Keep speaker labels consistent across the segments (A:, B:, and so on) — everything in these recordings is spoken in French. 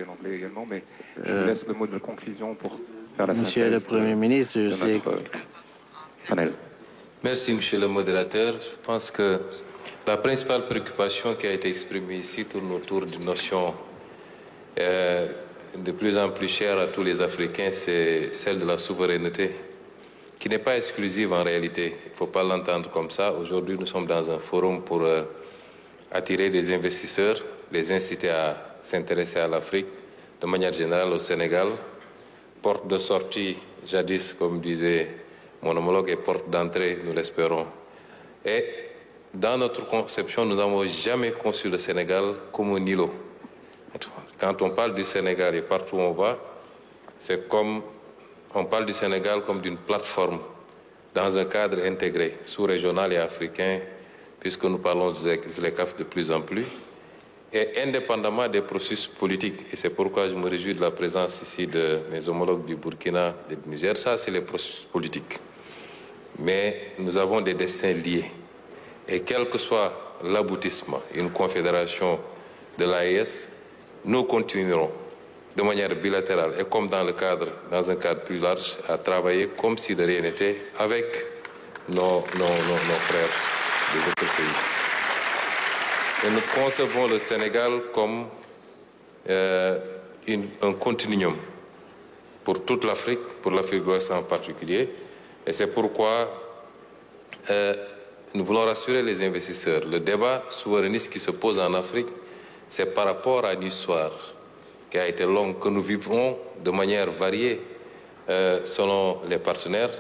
A: l'anglais également, mais je vous laisse le mot de conclusion pour faire la synthèse.
B: Monsieur le Premier ministre, je sais...
A: Panel.
C: Merci, Monsieur le modérateur. Je pense que la principale préoccupation qui a été exprimée ici tourne autour d'une notion de plus en plus chère à tous les Africains, c'est celle de la souveraineté, qui n'est pas exclusive en réalité. Il ne faut pas l'entendre comme ça. Aujourd'hui, nous sommes dans un forum pour attirer des investisseurs, les inciter à s'intéresser à l'Afrique, de manière générale au Sénégal. Porte de sortie, jadis, comme disait mon homologue, et porte d'entrée, nous l'espérons. Et dans notre conception, nous n'avons jamais conçu le Sénégal comme un îlot. Quand on parle du Sénégal et partout où on va, c'est comme on parle du Sénégal comme d'une plateforme dans un cadre intégré, sous-régional et africain, puisque nous parlons de ZLECAf de plus en plus, et indépendamment des processus politiques. Et c'est pourquoi je me réjouis de la présence ici de mes homologues du Burkina et du Niger. Ça, c'est les processus politiques. Mais nous avons des destins liés. Et quel que soit l'aboutissement, une confédération de l'AES, nous continuerons de manière bilatérale et comme dans un cadre plus large, à travailler comme si de rien n'était avec nos frères des autres pays. Et nous concevons le Sénégal comme un continuum pour toute l'Afrique, pour l'Afrique de l'Ouest en particulier. Et c'est pourquoi nous voulons rassurer les investisseurs. Le débat souverainiste qui se pose en Afrique, c'est par rapport à une histoire qui a été longue, que nous vivrons de manière variée selon les partenaires,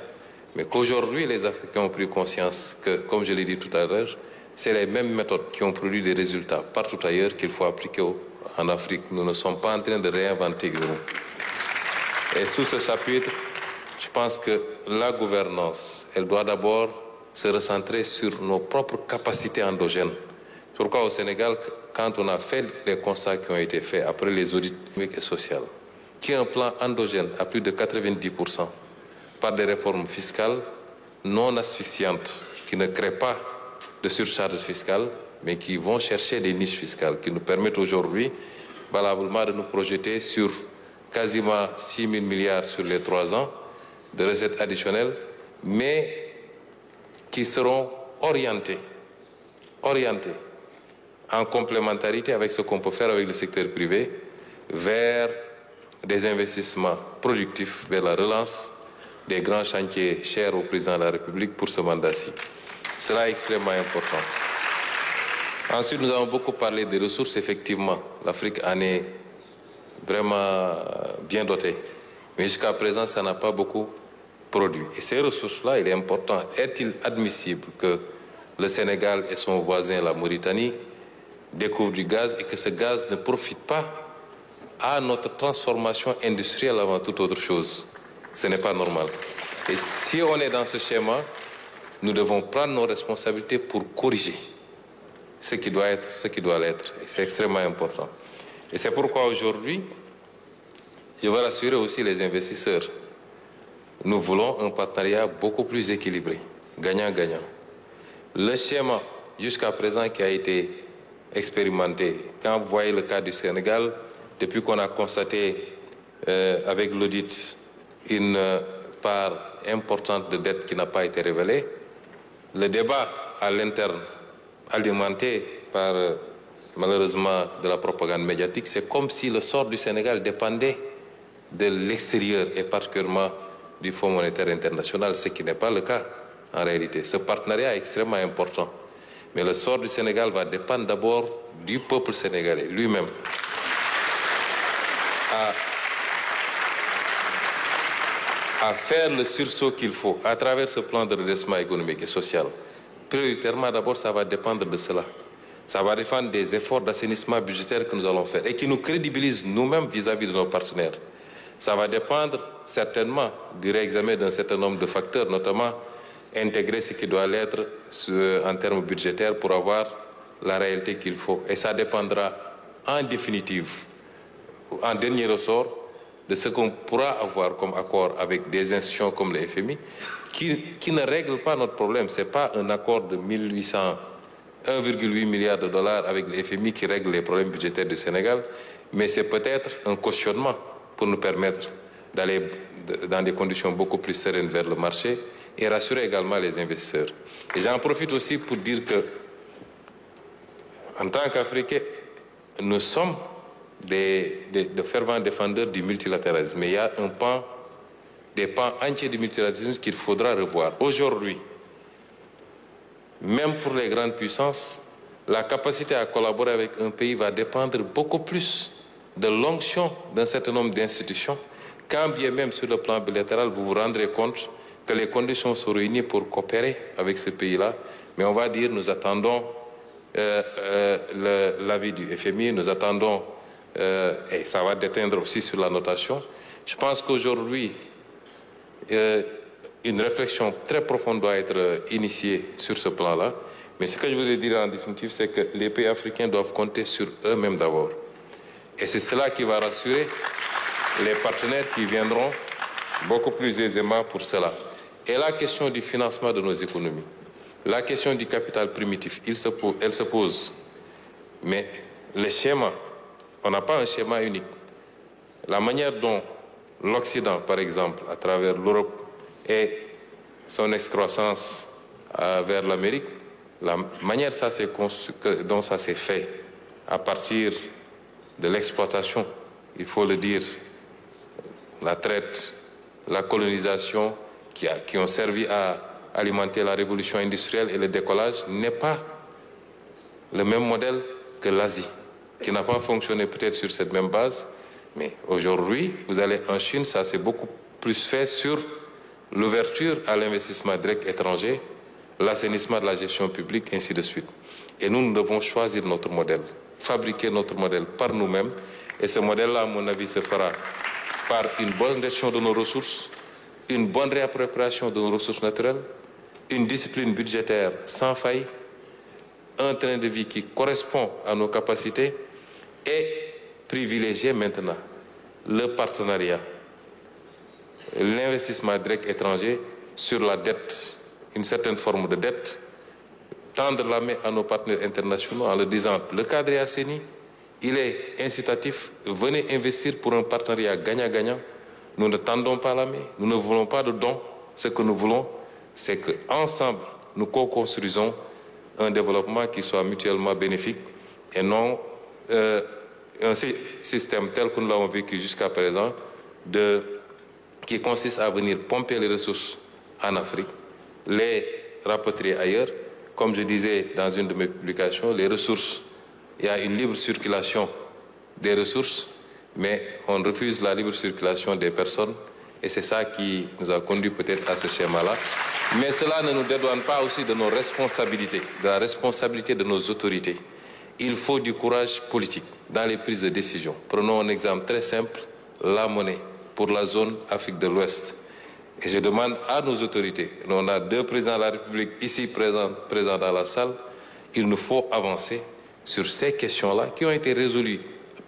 C: mais qu'aujourd'hui les Africains ont pris conscience que, comme je l'ai dit tout à l'heure, c'est les mêmes méthodes qui ont produit des résultats partout ailleurs qu'il faut appliquer en Afrique. Nous ne sommes pas en train de réinventer nous. Et sous ce chapitre, je pense que la gouvernance, elle doit d'abord se recentrer sur nos propres capacités endogènes. Pourquoi au Sénégal, quand on a fait les constats qui ont été faits après les audits économiques et sociaux, qui est un plan endogène à plus de 90%, par des réformes fiscales non asphyxiantes, qui ne créent pas de surcharge fiscale, mais qui vont chercher des niches fiscales, qui nous permettent aujourd'hui, valablement, de nous projeter sur quasiment 6 000 milliards sur les 3 ans de recettes additionnelles, mais qui seront orientés en complémentarité avec ce qu'on peut faire avec le secteur privé, vers des investissements productifs, vers la relance des grands chantiers chers au président de la République pour ce mandat-ci. Cela est extrêmement important. Ensuite, nous avons beaucoup parlé des ressources. Effectivement, l'Afrique en est vraiment bien dotée. Mais jusqu'à présent, ça n'a pas beaucoup produit. Et ces ressources-là, il est important. Est-il admissible que le Sénégal et son voisin, la Mauritanie, découvrent du gaz et que ce gaz ne profite pas à notre transformation industrielle avant toute autre chose? Ce n'est pas normal. Et si on est dans ce schéma, nous devons prendre nos responsabilités pour corriger ce qui doit être, ce qui doit l'être. Et c'est extrêmement important. Et c'est pourquoi aujourd'hui, je veux rassurer aussi les investisseurs. Nous voulons un partenariat beaucoup plus équilibré, gagnant-gagnant. Le schéma jusqu'à présent qui a été expérimenté, quand vous voyez le cas du Sénégal, depuis qu'on a constaté avec l'audit une part importante de dette qui n'a pas été révélée, le débat à l'interne, alimenté par malheureusement de la propagande médiatique, c'est comme si le sort du Sénégal dépendait de l'extérieur et particulièrement du Fonds monétaire international, ce qui n'est pas le cas en réalité. Ce partenariat est extrêmement important. Mais le sort du Sénégal va dépendre d'abord du peuple sénégalais lui-même. À faire le sursaut qu'il faut à travers ce plan de redressement économique et social. Prioritairement, d'abord, ça va dépendre de cela. Ça va dépendre des efforts d'assainissement budgétaire que nous allons faire et qui nous crédibilisent nous-mêmes vis-à-vis de nos partenaires. Ça va dépendre certainement du réexamen d'un certain nombre de facteurs, notamment intégrer ce qui doit l'être en termes budgétaires pour avoir la réalité qu'il faut. Et ça dépendra en définitive, en dernier ressort, de ce qu'on pourra avoir comme accord avec des institutions comme le FMI, qui ne règlent pas notre problème. Ce n'est pas un accord de 1800 1,8 milliard de dollars avec le FMI qui règle les problèmes budgétaires du Sénégal, mais c'est peut-être un cautionnement pour nous permettre d'aller dans des conditions beaucoup plus sereines vers le marché et rassurer également les investisseurs. Et j'en profite aussi pour dire que, en tant qu'Africains, nous sommes de fervents défendeurs du multilatéralisme, mais il y a des pans entiers du multilatéralisme qu'il faudra revoir. Aujourd'hui, même pour les grandes puissances, la capacité à collaborer avec un pays va dépendre beaucoup plus de l'onction d'un certain nombre d'institutions, quand bien même sur le plan bilatéral, vous vous rendrez compte que les conditions sont réunies pour coopérer avec ce pays-là. Mais on va dire, nous attendons l'avis du FMI, nous attendons, et ça va déteindre aussi sur la notation. Je pense qu'aujourd'hui, une réflexion très profonde doit être initiée sur ce plan-là. Mais ce que je voudrais dire en définitive, c'est que les pays africains doivent compter sur eux-mêmes d'abord. Et c'est cela qui va rassurer les partenaires qui viendront beaucoup plus aisément pour cela. Et la question du financement de nos économies, la question du capital primitif, elle se pose. Mais le schéma, on n'a pas un schéma unique. La manière dont l'Occident, par exemple, à travers l'Europe et son excroissance vers l'Amérique, la manière dont ça s'est fait à partir de l'exploitation, il faut le dire, la traite, la colonisation, qui ont servi à alimenter la révolution industrielle et le décollage, n'est pas le même modèle que l'Asie, qui n'a pas fonctionné peut-être sur cette même base. Mais aujourd'hui, vous allez en Chine, ça s'est beaucoup plus fait sur l'ouverture à l'investissement direct étranger, l'assainissement de la gestion publique, ainsi de suite. Et nous devons choisir notre modèle, fabriquer notre modèle par nous-mêmes. Et ce modèle-là, à mon avis, se fera par une bonne gestion de nos ressources, une bonne réappropriation de nos ressources naturelles, une discipline budgétaire sans faille, un train de vie qui correspond à nos capacités et privilégier maintenant le partenariat, l'investissement direct étranger sur la dette, une certaine forme de dette, tendre la main à nos partenaires internationaux en leur disant le cadre est assaini, il est incitatif, venez investir pour un partenariat gagnant-gagnant. Nous ne tendons pas la main, nous ne voulons pas de dons. Ce que nous voulons, c'est qu'ensemble, nous co-construisons un développement qui soit mutuellement bénéfique et non un système tel que nous l'avons vécu jusqu'à présent, qui consiste à venir pomper les ressources en Afrique, les rapatrier ailleurs. Comme je disais dans une de mes publications, les ressources, il y a une libre circulation des ressources, mais on refuse la libre circulation des personnes. Et c'est ça qui nous a conduit peut-être à ce schéma-là. Mais cela ne nous dédouane pas aussi de nos responsabilités, de la responsabilité de nos autorités. Il faut du courage politique dans les prises de décision. Prenons un exemple très simple, la monnaie pour la zone Afrique de l'Ouest. Et je demande à nos autorités, on a 2 présidents de la République ici présents dans la salle, il nous faut avancer sur ces questions-là qui ont été résolues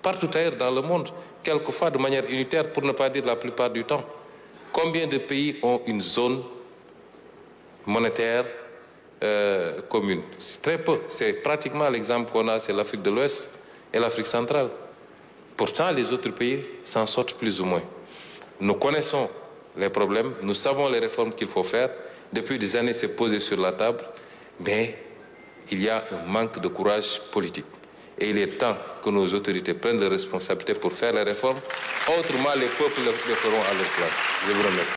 C: partout ailleurs dans le monde, quelquefois de manière unitaire, pour ne pas dire la plupart du temps. Combien de pays ont une zone monétaire commune? C'est très peu. C'est pratiquement l'exemple qu'on a, c'est l'Afrique de l'Ouest et l'Afrique centrale. Pourtant, les autres pays s'en sortent plus ou moins. Nous connaissons les problèmes, nous savons les réformes qu'il faut faire. Depuis des années, c'est posé sur la table, mais il y a un manque de courage politique. Et il est temps que nos autorités prennent les responsabilités pour faire les réformes. Autrement, les peuples les feront à leur place. Je vous remercie.